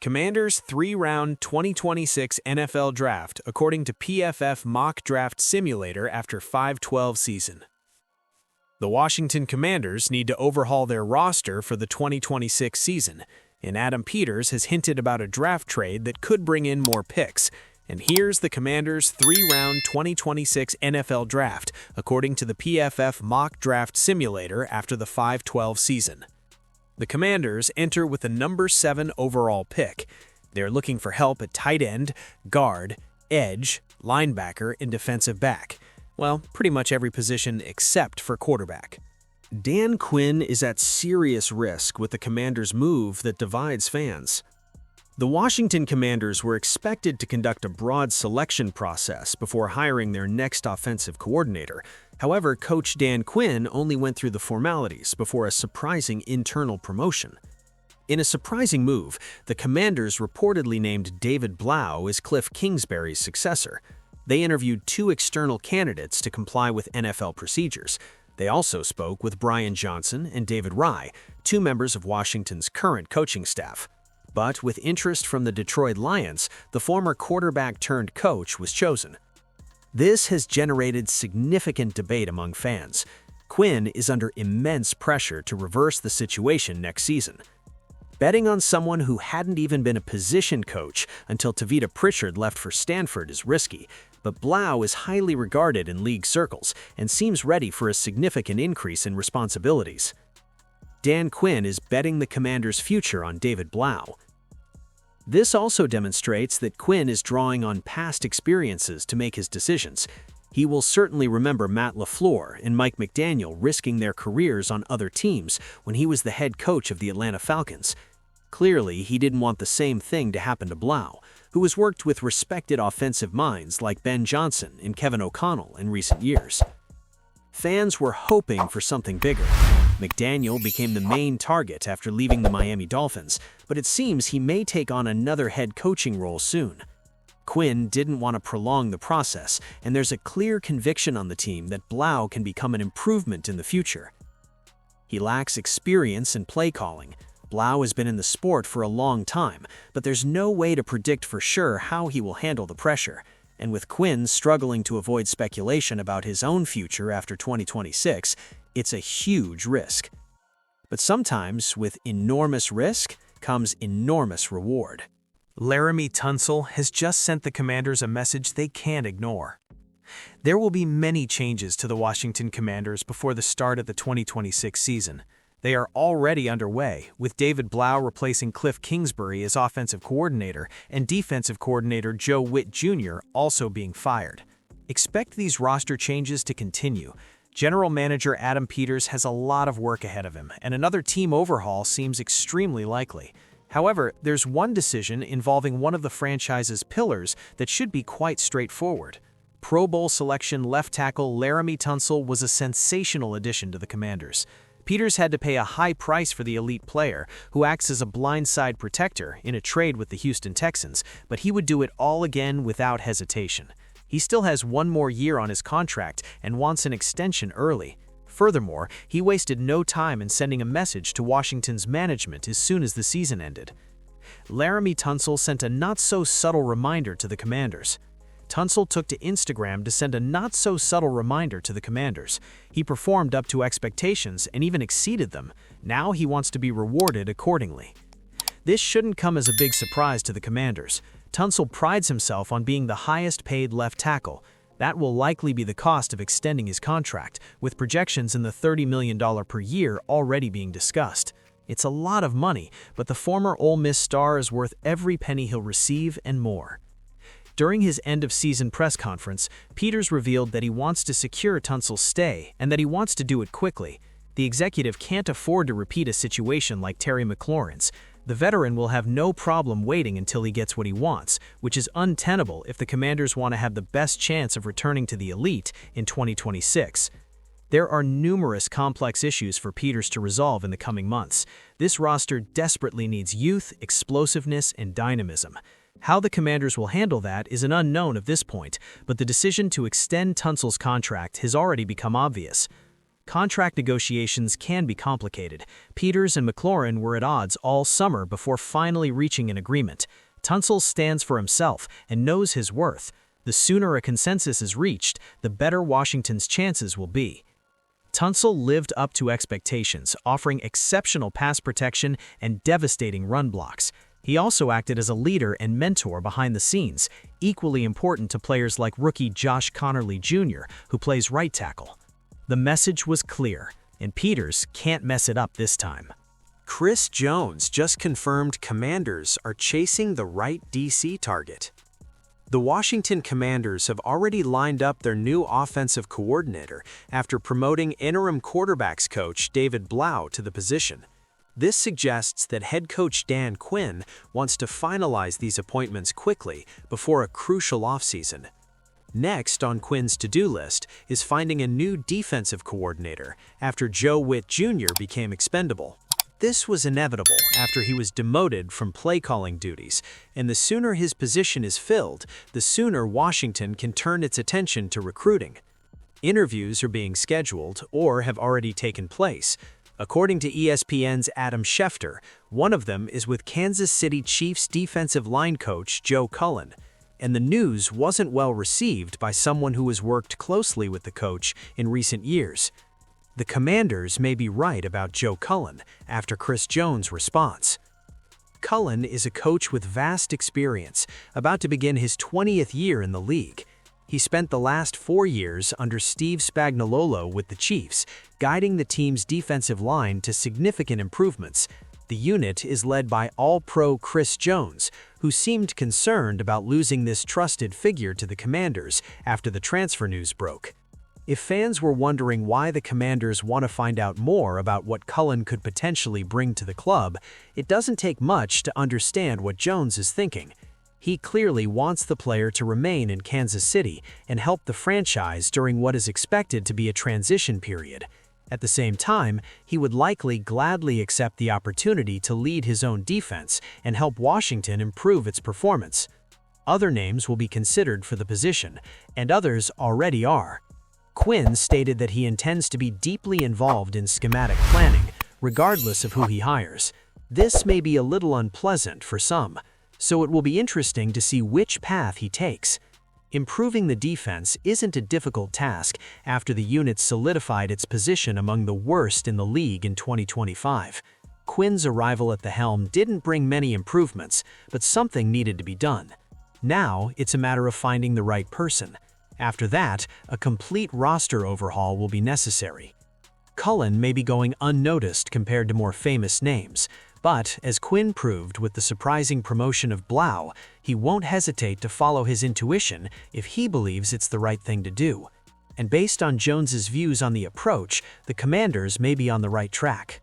Commanders' three-round 2026 NFL Draft according to PFF Mock Draft Simulator after 5-12 season. The Washington Commanders need to overhaul their roster for the 2026 season, and Adam Peters has hinted about a draft trade that could bring in more picks. And here's the Commanders' three-round 2026 NFL Draft according to the PFF Mock Draft Simulator after the 5-12 season. The Commanders enter with the number 7 overall pick. They're looking for help at tight end, guard, edge, linebacker, and defensive back. Well, pretty much every position except for quarterback. Dan Quinn is at serious risk with the Commanders' move that divides fans. The Washington Commanders were expected to conduct a broad selection process before hiring their next offensive coordinator. However, Coach Dan Quinn only went through the formalities before a surprising internal promotion. In a surprising move, the Commanders reportedly named David Blau as Cliff Kingsbury's successor. They interviewed 2 external candidates to comply with NFL procedures. They also spoke with Brian Johnson and David Rye, 2 members of Washington's current coaching staff. But with interest from the Detroit Lions, the former quarterback-turned-coach was chosen. This has generated significant debate among fans. Quinn is under immense pressure to reverse the situation next season. Betting on someone who hadn't even been a position coach until Tavita Pritchard left for Stanford is risky, but Blau is highly regarded in league circles and seems ready for a significant increase in responsibilities. Dan Quinn is betting the Commanders' future on David Blau. This also demonstrates that Quinn is drawing on past experiences to make his decisions. He will certainly remember Matt LaFleur and Mike McDaniel risking their careers on other teams when he was the head coach of the Atlanta Falcons. Clearly, he didn't want the same thing to happen to Blau, who has worked with respected offensive minds like Ben Johnson and Kevin O'Connell in recent years. Fans were hoping for something bigger. McDaniel became the main target after leaving the Miami Dolphins, but it seems he may take on another head coaching role soon. Quinn didn't want to prolong the process, and there's a clear conviction on the team that Blau can become an improvement in the future. He lacks experience in play calling. Blau has been in the sport for a long time, but there's no way to predict for sure how he will handle the pressure. And with Quinn struggling to avoid speculation about his own future after 2026, it's a huge risk. But sometimes, with enormous risk, comes enormous reward. Laramie Tunsil has just sent the Commanders a message they can't ignore. There will be many changes to the Washington Commanders before the start of the 2026 season. They are already underway, with David Blau replacing Cliff Kingsbury as offensive coordinator and defensive coordinator Joe Witt Jr. also being fired. Expect these roster changes to continue. General Manager Adam Peters has a lot of work ahead of him, and another team overhaul seems extremely likely. However, there's one decision involving one of the franchise's pillars that should be quite straightforward. Pro Bowl selection left tackle Laramie Tunsil was a sensational addition to the Commanders. Peters had to pay a high price for the elite player, who acts as a blindside protector in a trade with the Houston Texans, but he would do it all again without hesitation. He still has 1 more year on his contract and wants an extension early. Furthermore, he wasted no time in sending a message to Washington's management as soon as the season ended. Laramie Tunsil sent a not-so-subtle reminder to the Commanders. Tunsil took to Instagram to send a not-so-subtle reminder to the Commanders. He performed up to expectations and even exceeded them. Now he wants to be rewarded accordingly. This shouldn't come as a big surprise to the Commanders. Tunsil prides himself on being the highest-paid left tackle. That will likely be the cost of extending his contract, with projections in the $30 million per year already being discussed. It's a lot of money, but the former Ole Miss star is worth every penny he'll receive and more. During his end-of-season press conference, Peters revealed that he wants to secure Tunsil's stay and that he wants to do it quickly. The executive can't afford to repeat a situation like Terry McLaurin's. The veteran will have no problem waiting until he gets what he wants, which is untenable if the Commanders want to have the best chance of returning to the elite in 2026. There are numerous complex issues for Peters to resolve in the coming months. This roster desperately needs youth, explosiveness, and dynamism. How the Commanders will handle that is an unknown at this point, but the decision to extend Tunsil's contract has already become obvious. Contract negotiations can be complicated. Peters and McLaurin were at odds all summer before finally reaching an agreement. Tunsil stands for himself and knows his worth. The sooner a consensus is reached, the better Washington's chances will be. Tunsil lived up to expectations, offering exceptional pass protection and devastating run blocks. He also acted as a leader and mentor behind the scenes, equally important to players like rookie Josh Connerly Jr., who plays right tackle. The message was clear, and Peters can't mess it up this time. Chris Jones just confirmed Commanders are chasing the right DC target. The Washington Commanders have already lined up their new offensive coordinator after promoting interim quarterbacks coach David Blau to the position. This suggests that head coach Dan Quinn wants to finalize these appointments quickly before a crucial offseason. Next on Quinn's to-do list is finding a new defensive coordinator after Joe Witt Jr. became expendable. This was inevitable after he was demoted from play-calling duties, and the sooner his position is filled, the sooner Washington can turn its attention to recruiting. Interviews are being scheduled or have already taken place. According to ESPN's Adam Schefter, one of them is with Kansas City Chiefs defensive line coach Joe Cullen. And the news wasn't well received by someone who has worked closely with the coach in recent years. The Commanders may be right about Joe Cullen after Chris Jones' response. Cullen is a coach with vast experience, about to begin his 20th year in the league. He spent the last 4 years under Steve Spagnuolo with the Chiefs, guiding the team's defensive line to significant improvements. The unit is led by All-Pro Chris Jones, who seemed concerned about losing this trusted figure to the Commanders after the transfer news broke. If fans were wondering why the Commanders want to find out more about what Cullen could potentially bring to the club, it doesn't take much to understand what Jones is thinking. He clearly wants the player to remain in Kansas City and help the franchise during what is expected to be a transition period. At the same time, he would likely gladly accept the opportunity to lead his own defense and help Washington improve its performance. Other names will be considered for the position, and others already are. Quinn stated that he intends to be deeply involved in schematic planning, regardless of who he hires. This may be a little unpleasant for some, so it will be interesting to see which path he takes. Improving the defense isn't a difficult task after the unit solidified its position among the worst in the league in 2025. Quinn's arrival at the helm didn't bring many improvements, but something needed to be done. Now, it's a matter of finding the right person. After that, a complete roster overhaul will be necessary. Cullen may be going unnoticed compared to more famous names, but as Quinn proved with the surprising promotion of Blau, he won't hesitate to follow his intuition if he believes it's the right thing to do. And based on Jones's views on the approach, the Commanders may be on the right track.